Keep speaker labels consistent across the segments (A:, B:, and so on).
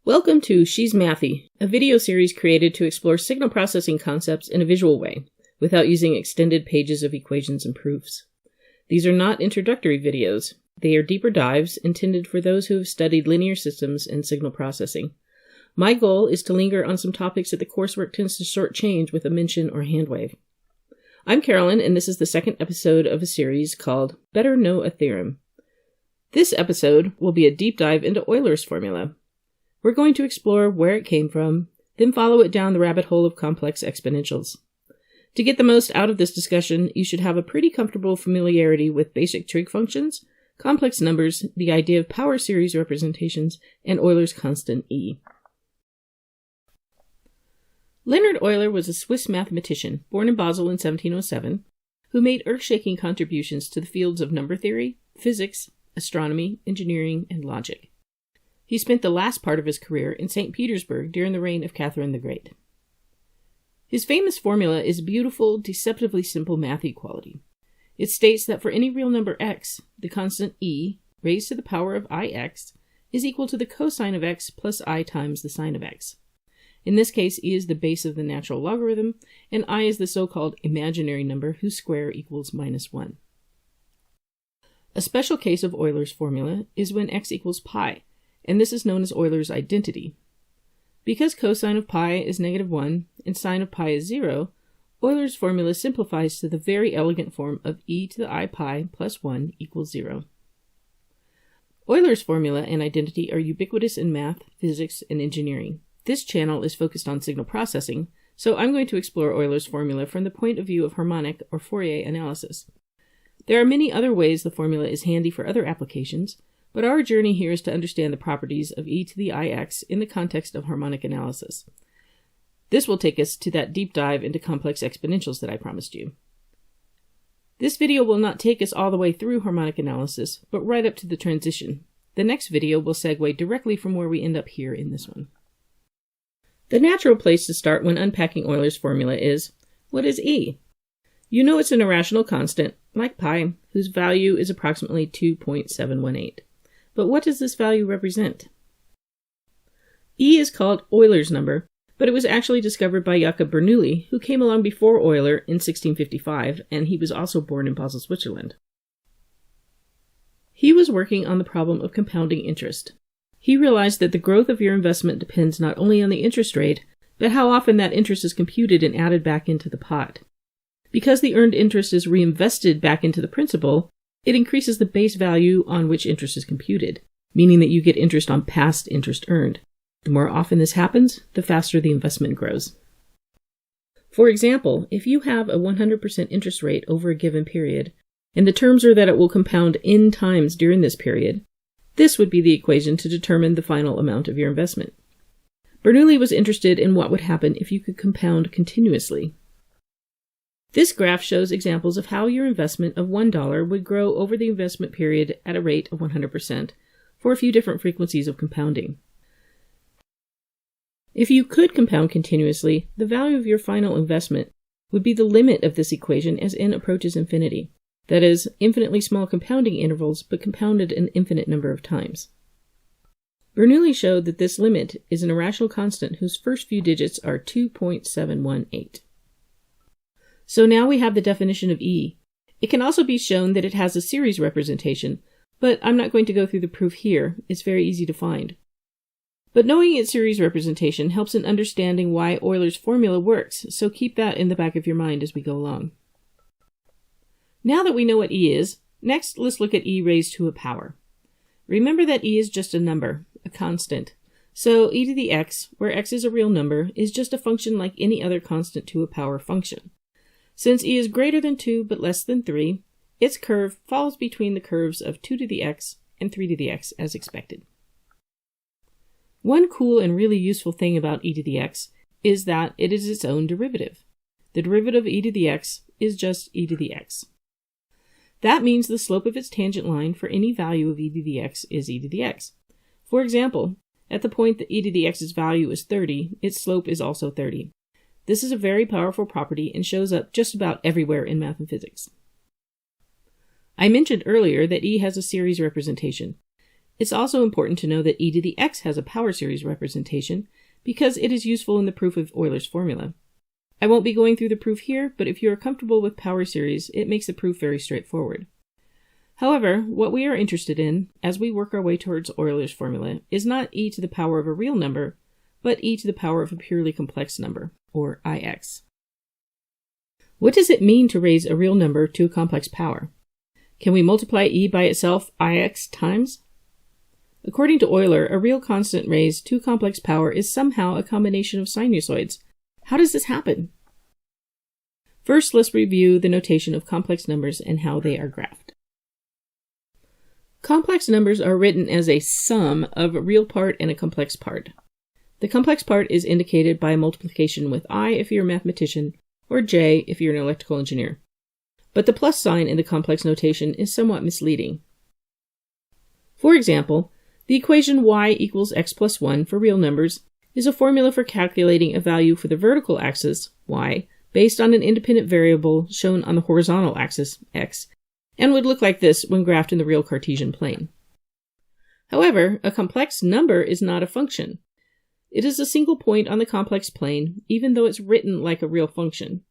A: Welcome to She's Mathy, a video series created to explore signal processing concepts in a visual way, without using extended pages of equations and proofs. These are not introductory videos. They are deeper dives intended for those who have studied linear systems and signal processing. My goal is to linger on some topics that the coursework tends to shortchange with a mention or hand wave. I'm Carolyn, and this is the second episode of a series called Better Know a Theorem. This episode will be a deep dive into Euler's formula. We're going to explore where it came from, then follow it down the rabbit hole of complex exponentials. To get the most out of this discussion, you should have a pretty comfortable familiarity with basic trig functions, complex numbers, the idea of power series representations, and Euler's constant E. Leonhard Euler was a Swiss mathematician born in Basel in 1707, who made earth-shaking contributions to the fields of number theory, physics, astronomy, engineering, and logic. He spent the last part of his career in St. Petersburg during the reign of Catherine the Great. His famous formula is a beautiful, deceptively simple math equality. It states that for any real number x, the constant e, raised to the power of ix, is equal to the cosine of x plus I times the sine of x. In this case, e is the base of the natural logarithm, and I is the so-called imaginary number whose square equals -1. A special case of Euler's formula is when x equals pi, and this is known as Euler's identity. Because cosine of pi is -1 and sine of pi is 0, Euler's formula simplifies to the very elegant form of e to the I pi plus 1 equals 0. Euler's formula and identity are ubiquitous in math, physics, and engineering. This channel is focused on signal processing, so I'm going to explore Euler's formula from the point of view of harmonic or Fourier analysis. There are many other ways the formula is handy for other applications, but our journey here is to understand the properties of e to the ix in the context of harmonic analysis. This will take us to that deep dive into complex exponentials that I promised you. This video will not take us all the way through harmonic analysis, but right up to the transition. The next video will segue directly from where we end up here in this one. The natural place to start when unpacking Euler's formula is, what is e? You know it's an irrational constant, like pi, whose value is approximately 2.718. But what does this value represent? E is called Euler's number, but it was actually discovered by Jakob Bernoulli, who came along before Euler in 1655, and he was also born in Basel, Switzerland. He was working on the problem of compounding interest. He realized that the growth of your investment depends not only on the interest rate, but how often that interest is computed and added back into the pot. Because the earned interest is reinvested back into the principal, it increases the base value on which interest is computed, meaning that you get interest on past interest earned. The more often this happens, the faster the investment grows. For example, if you have a 100% interest rate over a given period, and the terms are that it will compound n times during this period, this would be the equation to determine the final amount of your investment. Bernoulli was interested in what would happen if you could compound continuously. This graph shows examples of how your investment of $1 would grow over the investment period at a rate of 100% for a few different frequencies of compounding. If you could compound continuously, the value of your final investment would be the limit of this equation as n approaches infinity. That is, infinitely small compounding intervals, but compounded an infinite number of times. Bernoulli showed that this limit is an irrational constant whose first few digits are 2.718. So now we have the definition of E. It can also be shown that it has a series representation, but I'm not going to go through the proof here. It's very easy to find. But knowing its series representation helps in understanding why Euler's formula works, so keep that in the back of your mind as we go along. Now that we know what E is, next let's look at E raised to a power. Remember that E is just a number, a constant. So e to the x, where x is a real number, is just a function like any other constant to a power function. Since e is greater than 2 but less than 3, its curve falls between the curves of 2 to the x and 3 to the x as expected. One cool and really useful thing about e to the x is that it is its own derivative. The derivative of e to the x is just e to the x. That means the slope of its tangent line for any value of e to the x is e to the x. For example, at the point that e to the x's value is 30, its slope is also 30. This is a very powerful property and shows up just about everywhere in math and physics. I mentioned earlier that E has a series representation. It's also important to know that e to the x has a power series representation because it is useful in the proof of Euler's formula. I won't be going through the proof here, but if you are comfortable with power series, it makes the proof very straightforward. However, what we are interested in, as we work our way towards Euler's formula, is not e to the power of a real number, but e to the power of a purely complex number, or ix. What does it mean to raise a real number to a complex power? Can we multiply e by itself ix times? According to Euler, a real constant raised to a complex power is somehow a combination of sinusoids. How does this happen? First, let's review the notation of complex numbers and how they are graphed. Complex numbers are written as a sum of a real part and a complex part. The complex part is indicated by a multiplication with I if you're a mathematician, or j if you're an electrical engineer. But the plus sign in the complex notation is somewhat misleading. For example, the equation y equals x plus 1 for real numbers is a formula for calculating a value for the vertical axis, y, based on an independent variable shown on the horizontal axis, x, and would look like this when graphed in the real Cartesian plane. However, a complex number is not a function. It is a single point on the complex plane, even though it's written like a real function.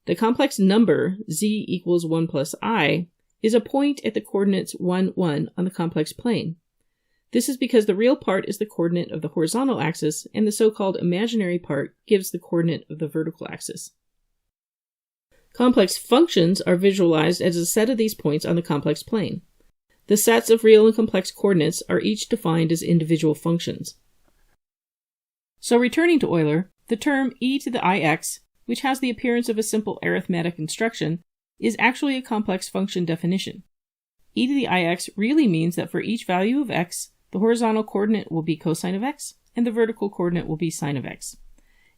A: The complex number, z equals 1 plus I, is a point at the coordinates 1, 1 on the complex plane. This is because the real part is the coordinate of the horizontal axis, and the so-called imaginary part gives the coordinate of the vertical axis. Complex functions are visualized as a set of these points on the complex plane. The sets of real and complex coordinates are each defined as individual functions. So returning to Euler, the term e to the ix, which has the appearance of a simple arithmetic instruction, is actually a complex function definition. E to the ix really means that for each value of x, the horizontal coordinate will be cosine of x, and the vertical coordinate will be sine of x.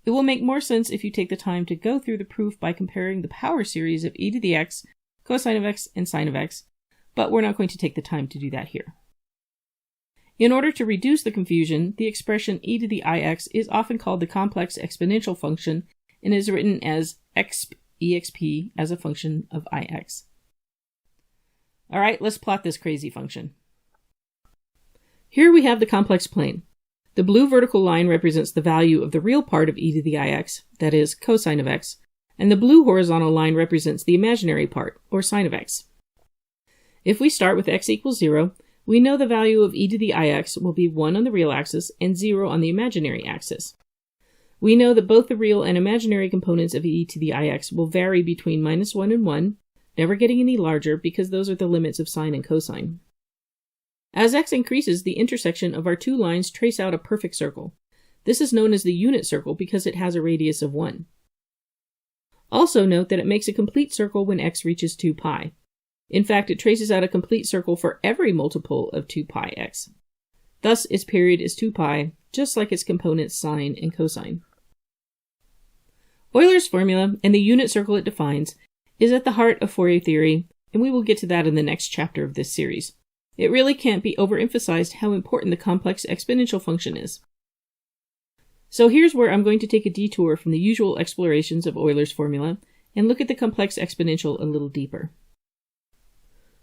A: It will make more sense if you take the time to go through the proof by comparing the power series of e to the x, cosine of x, and sine of x, but we're not going to take the time to do that here. In order to reduce the confusion, the expression e to the ix is often called the complex exponential function and is written as exp as a function of ix. Alright, let's plot this crazy function. Here we have the complex plane. The blue vertical line represents the value of the real part of e to the ix, that is, cosine of x, and the blue horizontal line represents the imaginary part, or sine of x. If we start with x equals 0, we know the value of e to the ix will be 1 on the real axis and 0 on the imaginary axis. We know that both the real and imaginary components of e to the ix will vary between -1 and 1, never getting any larger because those are the limits of sine and cosine. As x increases, the intersection of our two lines trace out a perfect circle. This is known as the unit circle because it has a radius of 1. Also note that it makes a complete circle when x reaches 2 pi. In fact, it traces out a complete circle for every multiple of 2 pi x. Thus, its period is 2 pi, just like its components sine and cosine. Euler's formula and the unit circle it defines is at the heart of Fourier theory, and we will get to that in the next chapter of this series. It really can't be overemphasized how important the complex exponential function is. So here's where I'm going to take a detour from the usual explorations of Euler's formula and look at the complex exponential a little deeper.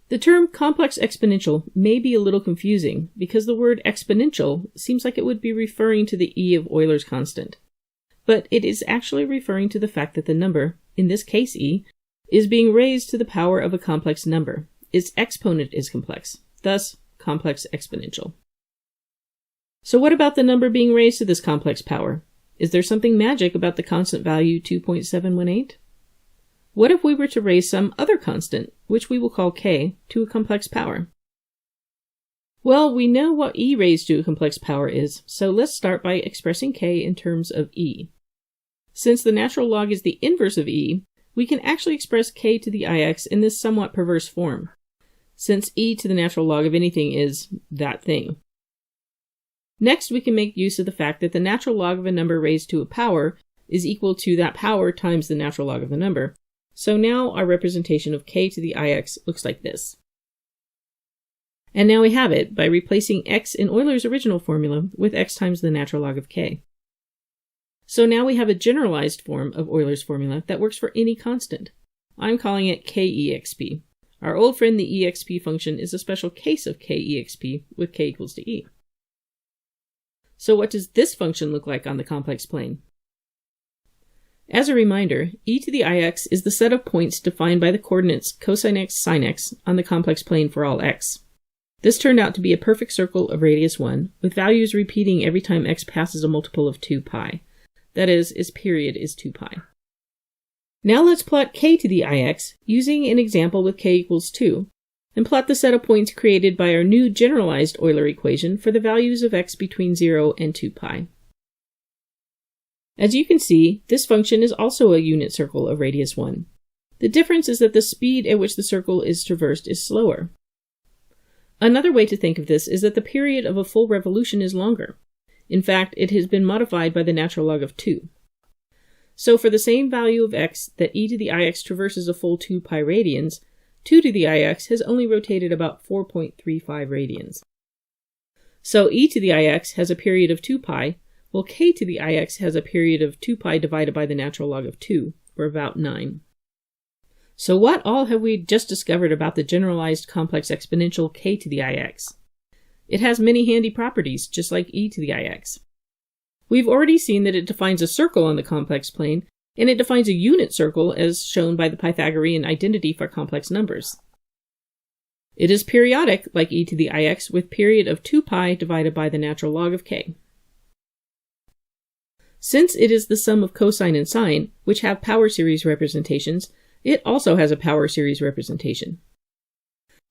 A: The term complex exponential may be a little confusing because the word exponential seems like it would be referring to the e of Euler's constant. But it is actually referring to the fact that the number, in this case e, is being raised to the power of a complex number. Its exponent is complex. Thus, complex exponential. So what about the number being raised to this complex power? Is there something magic about the constant value 2.718? What if we were to raise some other constant, which we will call k, to a complex power? Well, we know what e raised to a complex power is, so let's start by expressing k in terms of e. Since the natural log is the inverse of e, we can actually express k to the ix in this somewhat perverse form, since e to the natural log of anything is that thing. Next, we can make use of the fact that the natural log of a number raised to a power is equal to that power times the natural log of the number. So now our representation of k to the ix looks like this. And now we have it by replacing x in Euler's original formula with x times the natural log of k. So now we have a generalized form of Euler's formula that works for any constant. I'm calling it kexp. Our old friend the exp function is a special case of k-exp with k equals to e. So what does this function look like on the complex plane? As a reminder, e to the ix is the set of points defined by the coordinates cosine x, sine x on the complex plane for all x. This turned out to be a perfect circle of radius 1, with values repeating every time x passes a multiple of 2 pi. That is, its period is 2 pi. Now let's plot k to the ix using an example with k equals 2, and plot the set of points created by our new generalized Euler equation for the values of x between 0 and 2 pi. As you can see, this function is also a unit circle of radius 1. The difference is that the speed at which the circle is traversed is slower. Another way to think of this is that the period of a full revolution is longer. In fact, it has been modified by the natural log of 2. So for the same value of x that e to the ix traverses a full 2 pi radians, 2 to the ix has only rotated about 4.35 radians. So e to the ix has a period of 2 pi, while k to the ix has a period of 2 pi divided by the natural log of 2, or about 9. So what all have we just discovered about the generalized complex exponential k to the ix? It has many handy properties, just like e to the ix. We've already seen that it defines a circle on the complex plane, and it defines a unit circle as shown by the Pythagorean identity for complex numbers. It is periodic, like e to the ix, with period of 2 pi divided by the natural log of k. Since it is the sum of cosine and sine, which have power series representations, it also has a power series representation.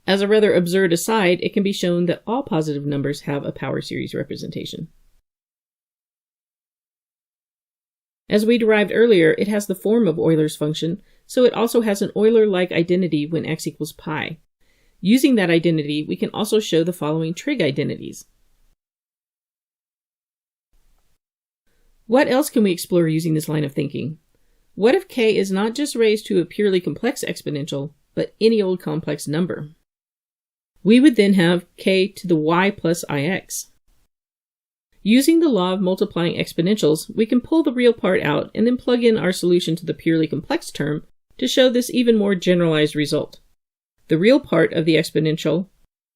A: As a rather absurd aside, it can be shown that all positive numbers have a power series representation. As we derived earlier, it has the form of Euler's function, so it also has an Euler-like identity when x equals pi. Using that identity, we can also show the following trig identities. What else can we explore using this line of thinking? What if k is not just raised to a purely complex exponential, but any old complex number? We would then have k to the y plus ix. Using the law of multiplying exponentials, we can pull the real part out and then plug in our solution to the purely complex term to show this even more generalized result. The real part of the exponential,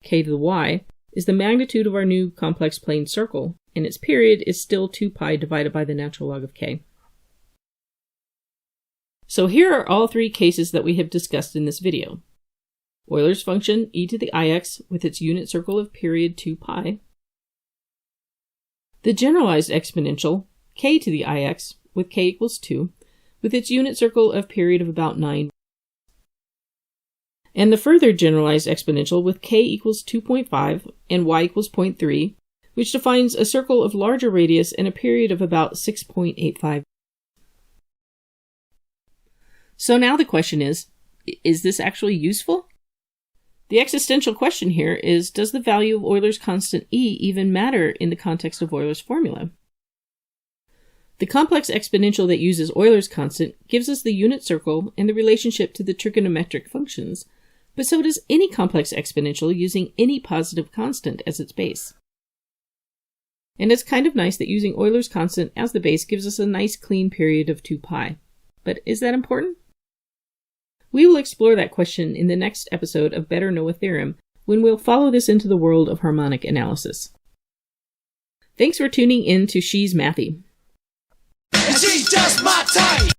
A: k to the y, is the magnitude of our new complex plane circle, and its period is still 2 pi divided by the natural log of k. So here are all three cases that we have discussed in this video. Euler's function e to the ix with its unit circle of period 2 pi. The generalized exponential k to the ix with k equals 2 with its unit circle of period of about 9. And the further generalized exponential with k equals 2.5 and y equals 0.3, which defines a circle of larger radius and a period of about 6.85. So now the question is this actually useful? The existential question here is, does the value of Euler's constant e even matter in the context of Euler's formula? The complex exponential that uses Euler's constant gives us the unit circle and the relationship to the trigonometric functions, but so does any complex exponential using any positive constant as its base. And it's kind of nice that using Euler's constant as the base gives us a nice clean period of 2 pi. But is that important? We will explore that question in the next episode of Better Know a Theorem, when we'll follow this into the world of harmonic analysis. Thanks for tuning in to She's Mathy.
B: And she's just my type!